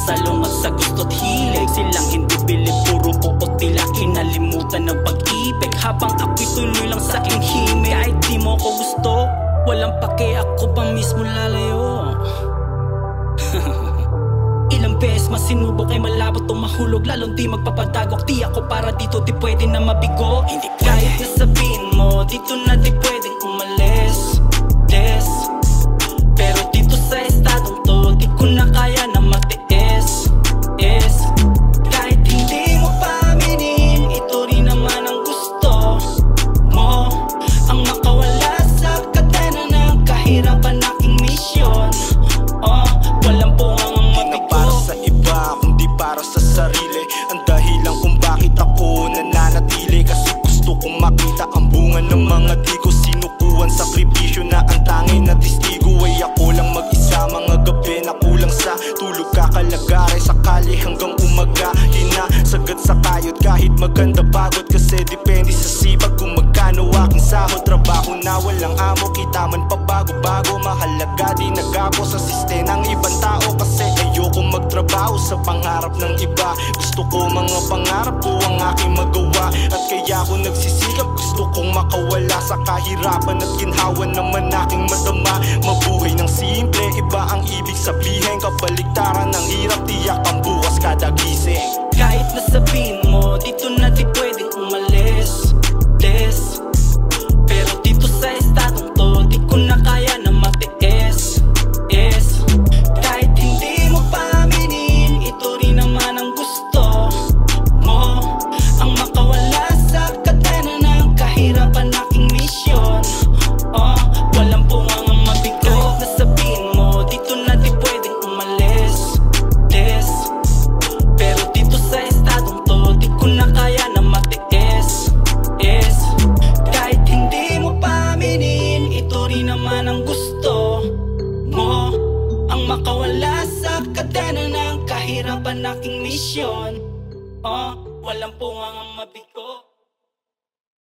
salungat sa gusto't hilig. Silang hindi bilib, puro oo tila kinalimutan ng pag-ibig. Habang ako'y tuloy lang sa aking himig. Kahit di mo ko gusto, walang pake, ako pa mismo lalayo. Ilang beses masinubok ay malabo tumahulog, lalong di magpapadagok. Di ako para dito, di pwede na mabigo. Hindi kahit na sabihin mo, dito na di pwedeng umalis. Yes, pero dito sa estadong to, di ko na kaya na matiis. Yes, kahit hindi mo pa aminin, ito rin naman ang gusto mo, ang makawala sa kadena ng kahirapan aking misyon. Walang puwang ang mabigo. Di na para sa iba, kundi para sa sarili. Ang dahilan kung bakit ako nananatili, kasi gusto kong makita ang bunga ng mga di ko sinukuhan. Sakripisyo na ang tanging na testigo ay ako lang mag-isa. Mga gabi na kulang sa tulog, kakalagare sakali hanggang umaga. Hinasagad sa kayod kahit maganda pagod, kasi depende sa sipag kung magkano aking sahod. Trabaho na walang amo, kita man pabago-bago. Mahalaga di nagapo sa sistema ng ibang tao, kasi ayoko magtrabaho sa pangarap ng iba. Gusto ko mga pangarap ko ang aking magawa, at kaya ako nagsisikap. Gusto kong makawala sa kahirapan at ginhawa naman aking madama. Mabuhay ng simple, iba ang ibig sabihin. Kabaligtaran ng hirap, tiyak ang bukas kada gising. Kahit na sabihin mo, dito na di pwedeng umalis. Yes, pero dito sa estadong to, di ko na kaya na matiis. Yes, kahit hindi mo pa aminin, ito rin naman ang gusto mo, ang makawala sa kadena ng kahirapan aking misyon. Walang puwang ang mabigo. Kahit na sabihin mo, dito na di pwedeng umalis. Yes, pero dito sa estadong to, di ko na kaya na matiis. Yes, kahit hindi mo pa aminin, ito rin naman ang gusto mo, ang makawala sa kadena ng kahirapan aking misyon. Walang puwang ang mabigo.